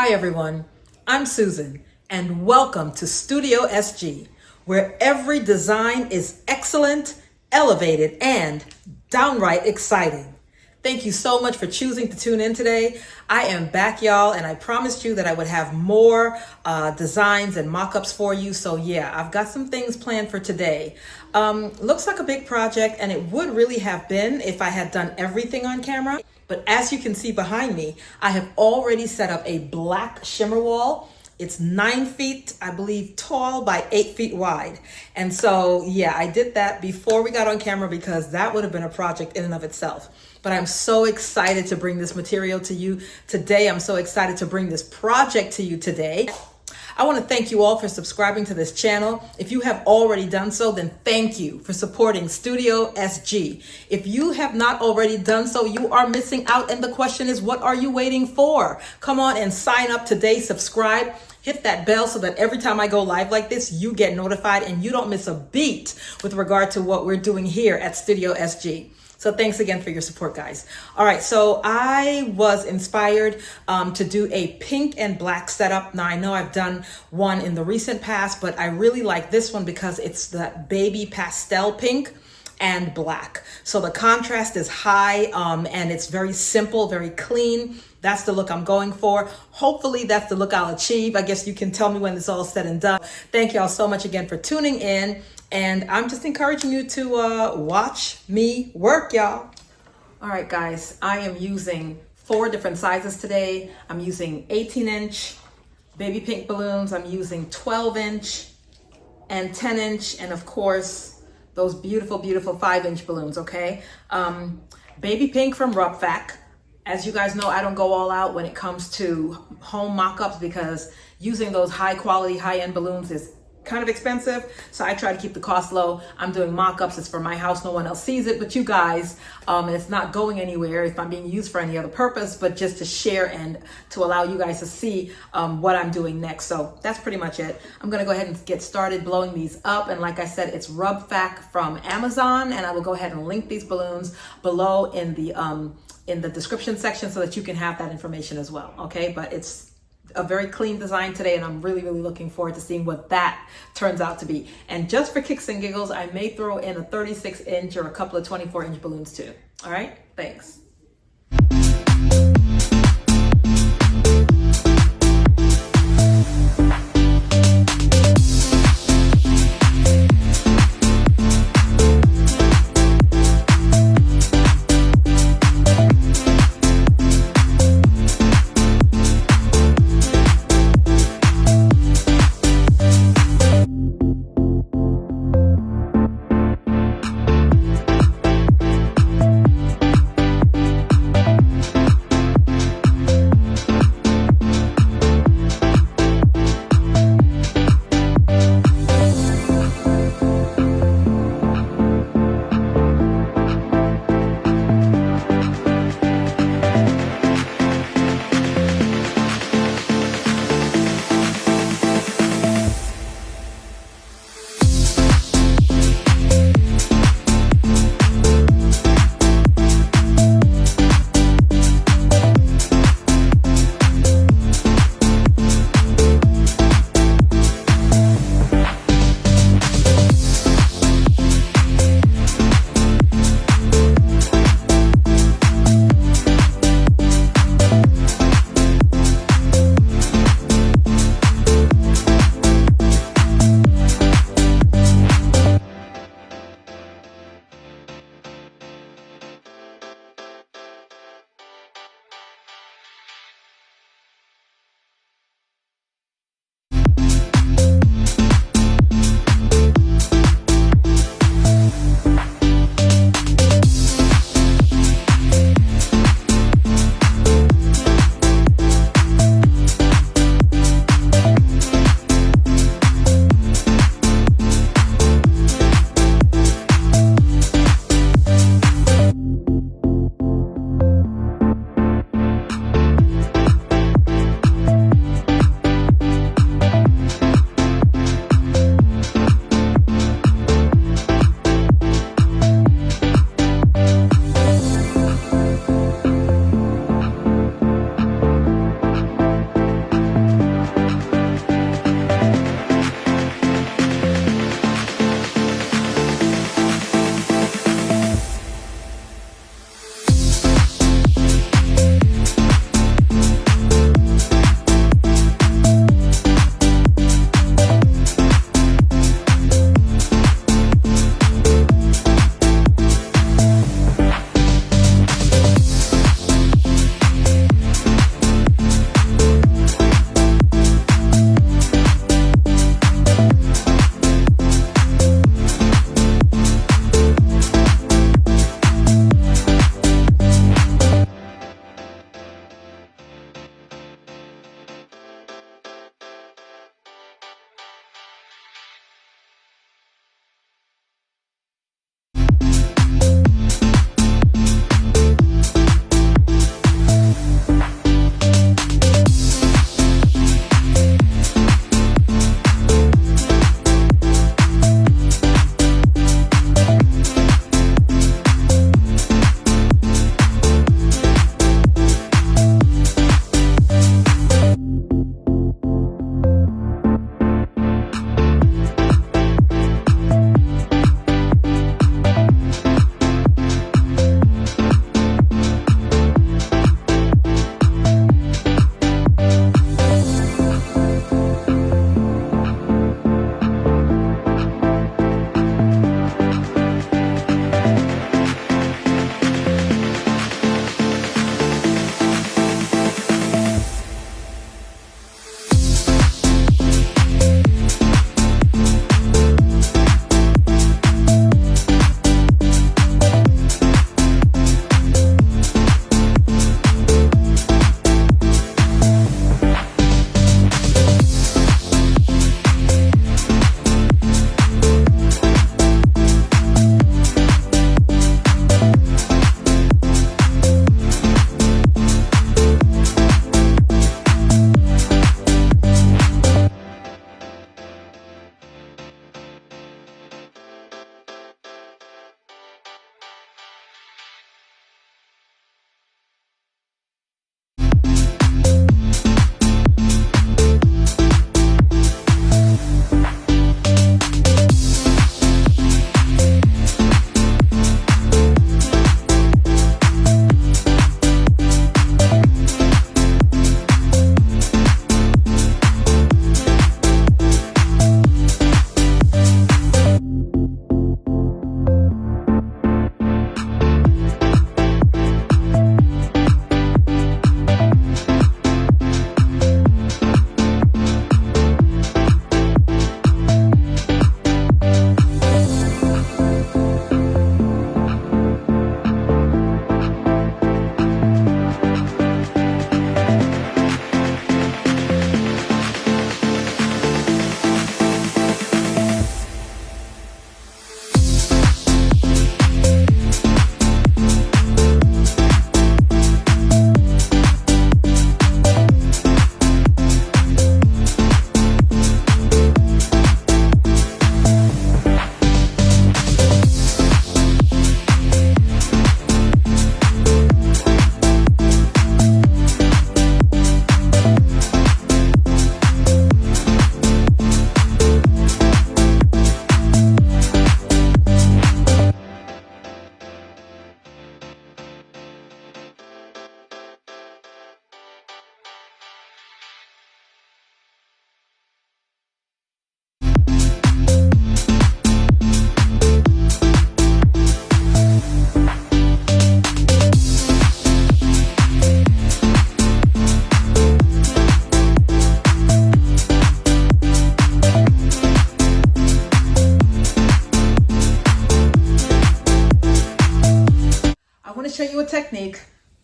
Hi everyone, I'm Susan and welcome to Studio SG, where every design is excellent, elevated, and downright exciting. Thank you so much for choosing to tune in today. I am back, y'all, and I promised you that I would have more designs and mock-ups for you. So yeah, I've got some things planned for today. Looks like a big project, and it would really have been if I had done everything on camera. But as you can see behind me, I have already set up a black shimmer wall. It's 9 feet, I believe, tall by 8 feet wide. And so, yeah, I did that before we got on camera because that would have been a project in and of itself. But I'm so excited to bring this material to you today. I'm so excited to bring this project to you today. I want to thank you all for subscribing to this channel. If you have already done so, then thank you for supporting Studio SG. If you have not already done so, you are missing out. And the question is, what are you waiting for? Come on and sign up today, subscribe, hit that bell so that every time I go live like this, you get notified and you don't miss a beat with regard to what we're doing here at Studio SG. So thanks again for your support, guys. All right, so I was inspired to do a pink and black setup. Now, I know I've done one in the recent past, but I really like this one because it's that baby pastel pink and black. So the contrast is high and it's very simple, very clean. That's the look I'm going for. Hopefully that's the look I'll achieve. I guess you can tell me when it's all said and done. Thank y'all so much again for tuning in. And I'm just encouraging you to watch me work, y'all. All right, guys, I am using 4 different sizes today. I'm using 18-inch baby pink balloons. I'm using 12-inch and 10-inch. And of course, those beautiful, beautiful 5-inch balloons, okay? Baby pink from Rubfac. As you guys know, I don't go all out when it comes to home mock-ups because using those high quality, high-end balloons is kind of expensive. So I try to keep the cost low. I'm doing mock-ups. It's for my house. No one else sees it but you guys. And it's not going anywhere. It's not being used for any other purpose, but just to share and to allow you guys to see what I'm doing next. So that's pretty much it. I'm going to go ahead and get started blowing these up. And like I said, it's Rubfac from Amazon. And I will go ahead and link these balloons below in the description section so that you can have that information as well. Okay, but it's a very clean design today, and I'm really, really looking forward to seeing what that turns out to be. And just for kicks and giggles, I may throw in a 36-inch or a couple of 24-inch balloons too. All right, thanks.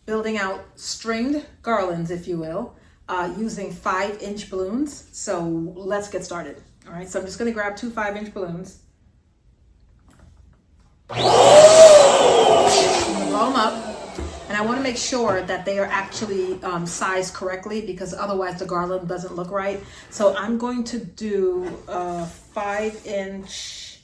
building out stringed garlands, if you will, using 5-inch balloons. So let's get started. All right, so I'm just gonna grab 2 5-inch balloons. I'm gonna blow them up. And I want to make sure that they are actually sized correctly, because otherwise the garland doesn't look right. So I'm going to do 5-inch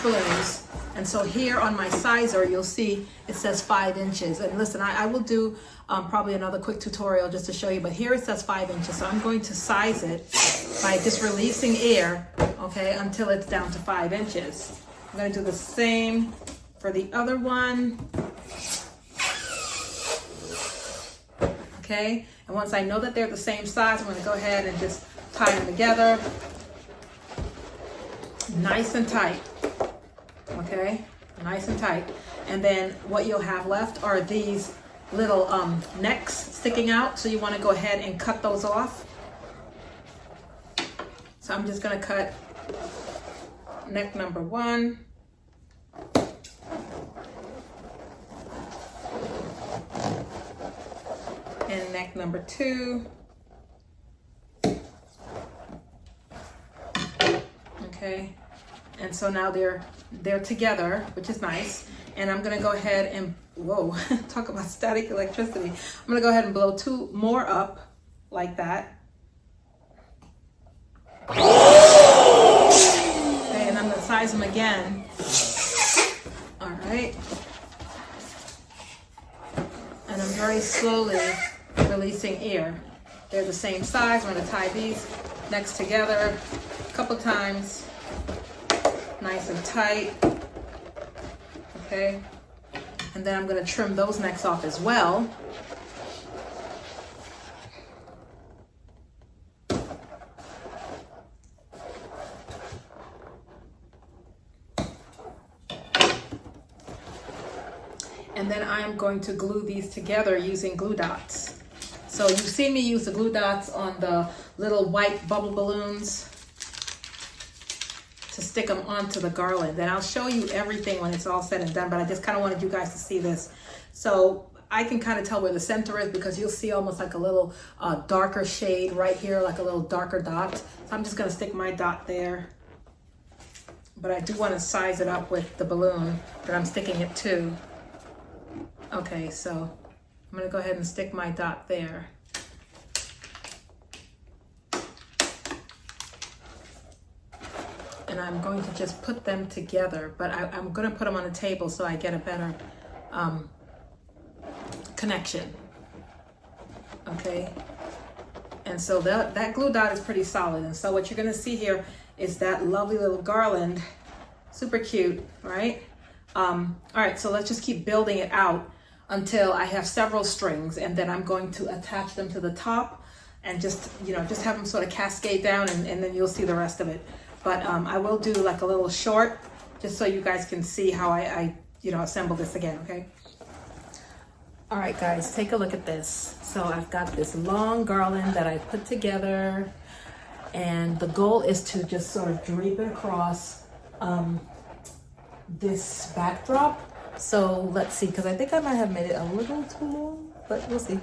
balloons. And so here on my sizer, you'll see it says 5 inches. And listen, I will do probably another quick tutorial just to show you, but here it says 5 inches. So I'm going to size it by just releasing air, okay, until it's down to 5 inches. I'm going to do the same for the other one. Okay, and once I know that they're the same size, I'm going to go ahead and just tie them together nice and tight. Okay, nice and tight. And then what you'll have left are these little necks sticking out, so you want to go ahead and cut those off. So I'm just going to cut neck number 1. And neck number 2. Okay, and so now they're together, which is nice. And I'm gonna go ahead and, whoa, talk about static electricity. I'm gonna go ahead and blow 2 more up like that. Okay, and I'm gonna size them again. All right. And I'm very slowly releasing air. They're the same size. I'm going to tie these necks together a couple times, nice and tight. Okay, and then I'm going to trim those necks off as well. And then I am going to glue these together using glue dots. So you've seen me use the glue dots on the little white bubble balloons to stick them onto the garland. And I'll show you everything when it's all said and done, but I just kind of wanted you guys to see this. So I can kind of tell where the center is, because you'll see almost like a little darker shade right here, like a little darker dot. So I'm just gonna stick my dot there. But I do want to size it up with the balloon that I'm sticking it to. Okay, so I'm going to go ahead and stick my dot there. And I'm going to just put them together, but I'm going to put them on a table so I get a better connection. Okay, and so that glue dot is pretty solid. And so what you're going to see here is that lovely little garland, super cute, right? All right, so let's just keep building it out until I have several strings, and then I'm going to attach them to the top and just have them sort of cascade down, and then you'll see the rest of it. But I will do like a little short, just so you guys can see how I assemble this again, okay? All right, guys, take a look at this. So I've got this long garland that I put together, and the goal is to just sort of drape it across this backdrop. So let's see, because I think I might have made it a little too long, but we'll see.